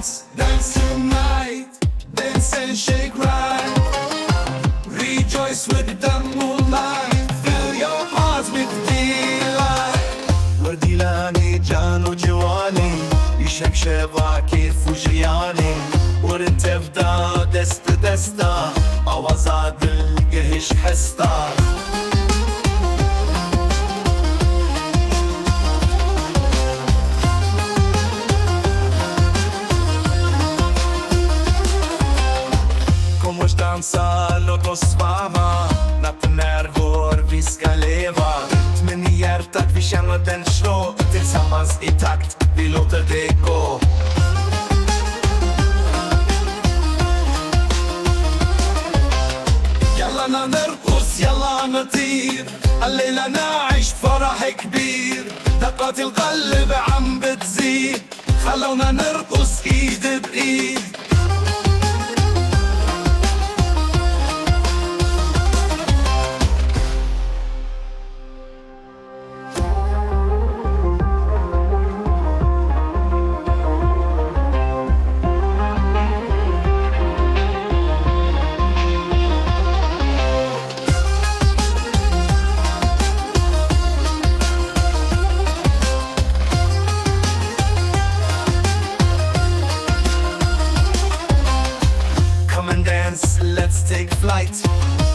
dance tonight, dance and shake right. Rejoice with the moonlight, fill your hearts with delight. ورديلاني جانو جواني يشبشبا كيف وجياني وانت بدا دست دستا اوازاد القهش حستا. Dansa, låt oss vara. Natten är vår, vi ska leva. Rytmen i hjärtat, vi känner den slå. Tillsammans i takt, vi låter det gå. يلا نرقص يلا نطير، الليلة نعيش فرح كبير. دقات القلب عم بتزيد، خلونا نرقص ايد بايد. Let's take flight.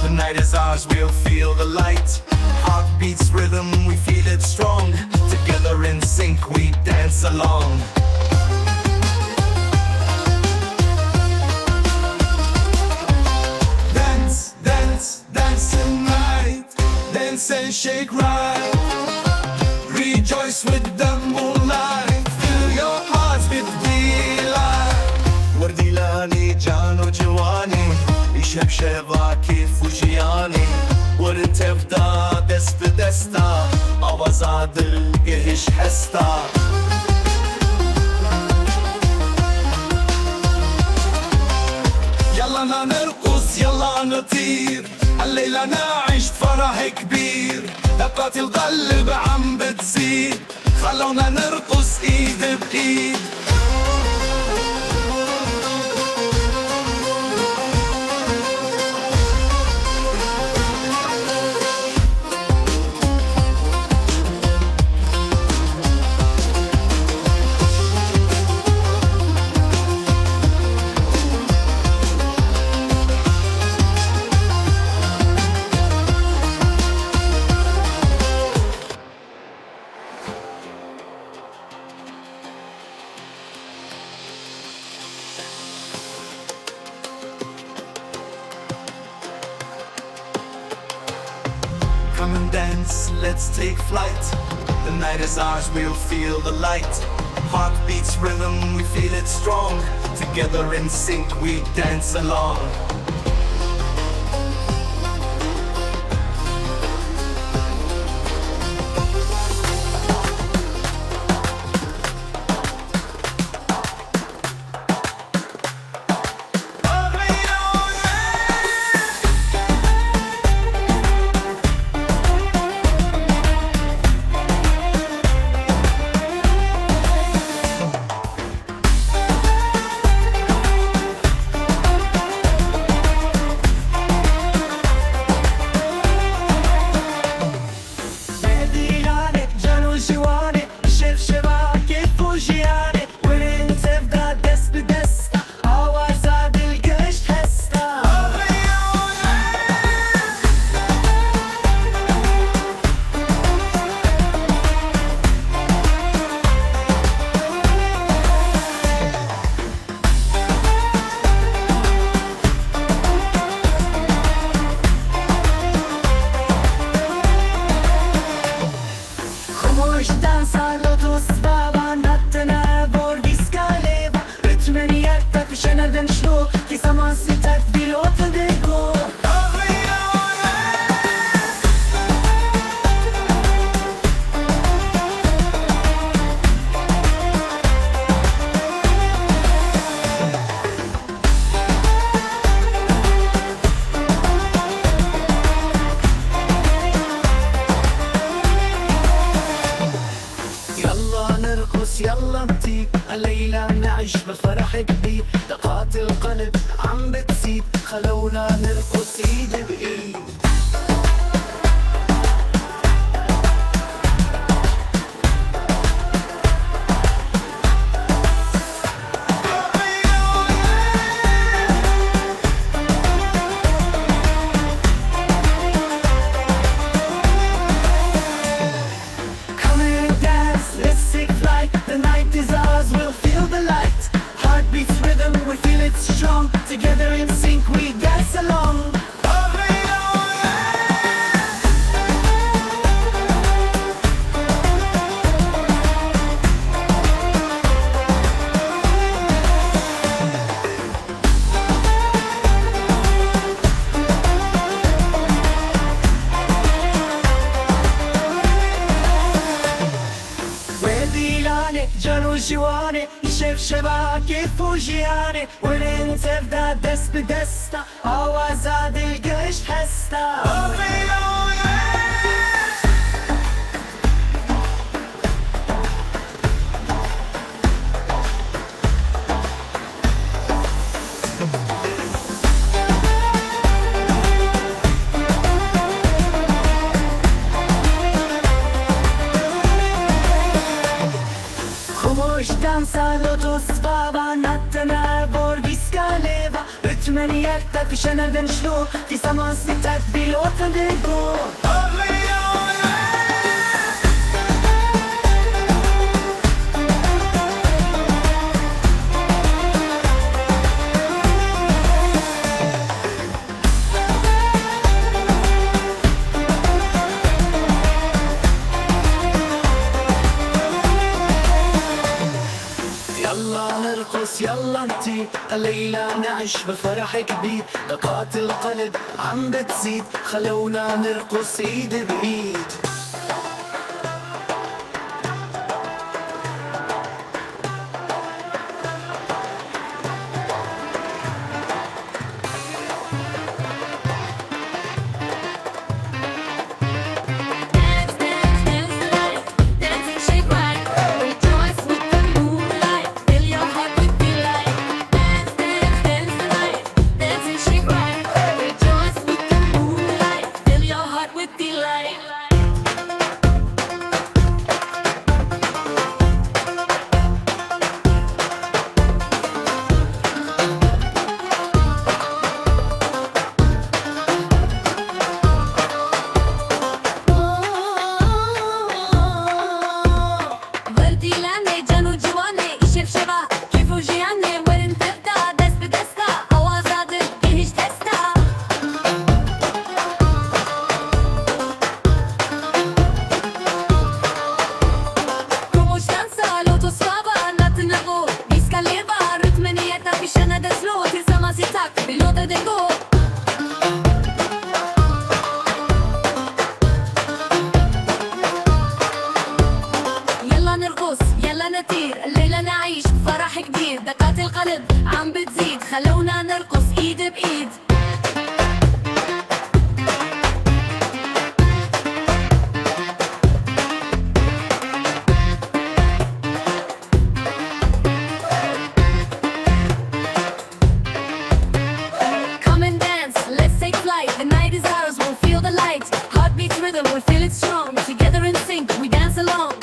The night is ours, we'll feel the light. Heartbeats, rhythm, we feel it strong. Together in sync, we dance along. Dance, dance, dance tonight, dance and shake right. Rejoice with the moonlight, fill your hearts with delight. ورديلاني جانو جواني يشبشبا كيف وجياني وانت بدا دست دستا اوازاد القهش حستا. يلا نرقص يلا نطير، الليلة نعيش فرح كبير. دقات القلب عم بتزيد، خلونا نرقص ايد بايد. Come and dance, let's take flight. The night is ours, we'll feel the light. Heartbeats, rhythm, we feel it strong. Together in sync, we dance along. يلا نرقص يلا نطير، الليلة نعيش بفرح كبير، دقات القلب عم بتزيد، خلونا نرقص ايد بايد. Come and dance, let's take flight. The night is ours, we'll feel the light. Heartbeats rhythm, we feel it strong. Together in sync, we dance along. وديلاني جانو جواني يشف شباكي فوجياني ولين تبدا دست بدستا آوازاد القش حستا. Komuś dansa lotus baba natten vår vi ska leva. Rytmen i hjärtat, vi känner den slå. Tillsammans i takt, vi låter det gå. يلا نرقص يلا نطير الليلة نعيش بفرح كبير، دقات القلب عم بتزيد، خلونا نرقص ايد بايد. يلا نرقص يلا نطير الليلة نعيش فرح كبير، دقات القلب عم بتزيد، خلونا نرقص ايد بايد. Come and dance, let's take flight. The night is ours, we'll feel the light. Heartbeats rhythm, we feel it strong. Together in sync, we dance along.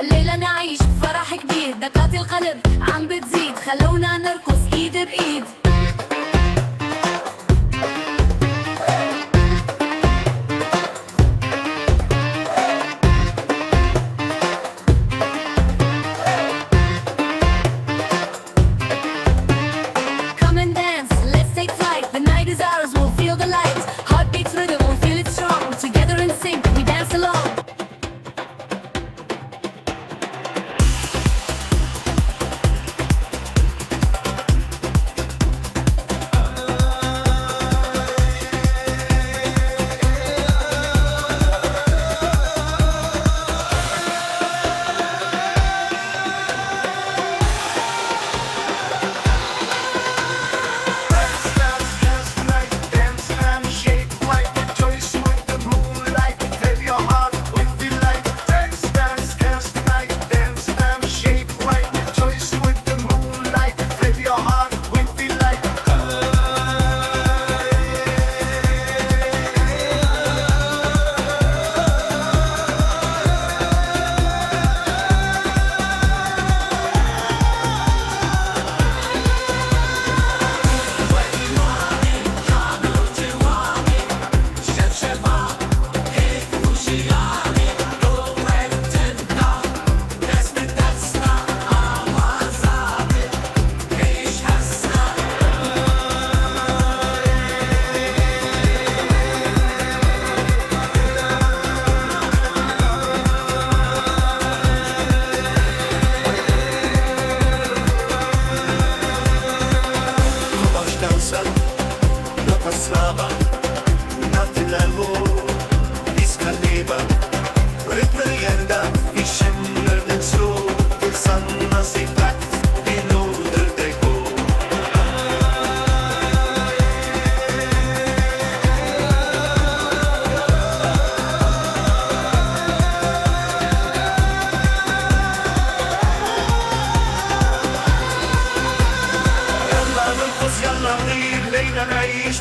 الليلة نعيش فرح كبير، دقات القلب عم بتزيد، خلونا نرقص ايد بايد. Come and dance, let's take flight. The night is ours, we'll feel the light. Heartbeats rhythm, we'll feel it strong.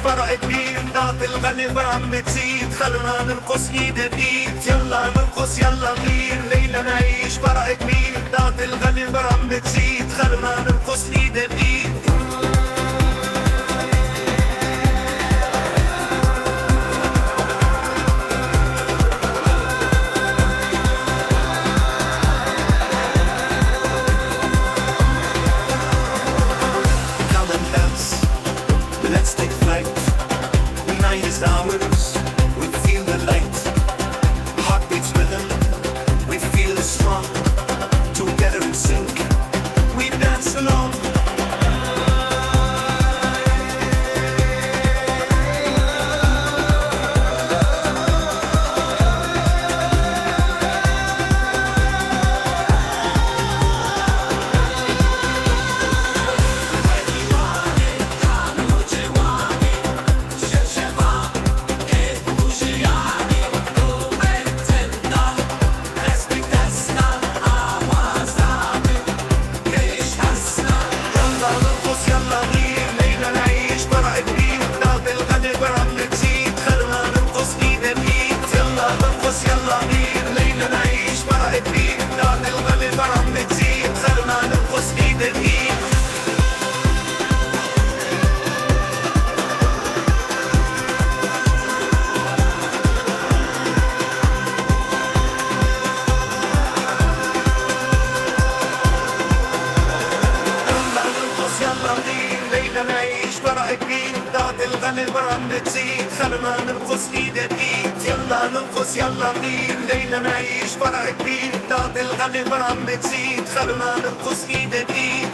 فرق كبير، ضغط الغلب عم بتزيد، خلونا نرقص ايد بايد، يلا نرقص يلا نغير، ليلة نعيش فرق كبير، ضغط الغلب عم بتزيد، خلونا نرقص ايد بايد. Let's take flight. The night is ours. We feel the light. Heartbeats rhythm. We feel it strong. Together in sync. We dance along. الغنم عم بتزيد، خلونا نرقص ايد بايد، يلا نرقص يلا نغير، ليلة نعيش فرح كبير، ضغط الغنم عم بتزيد، خلونا نرقص ايد بايد.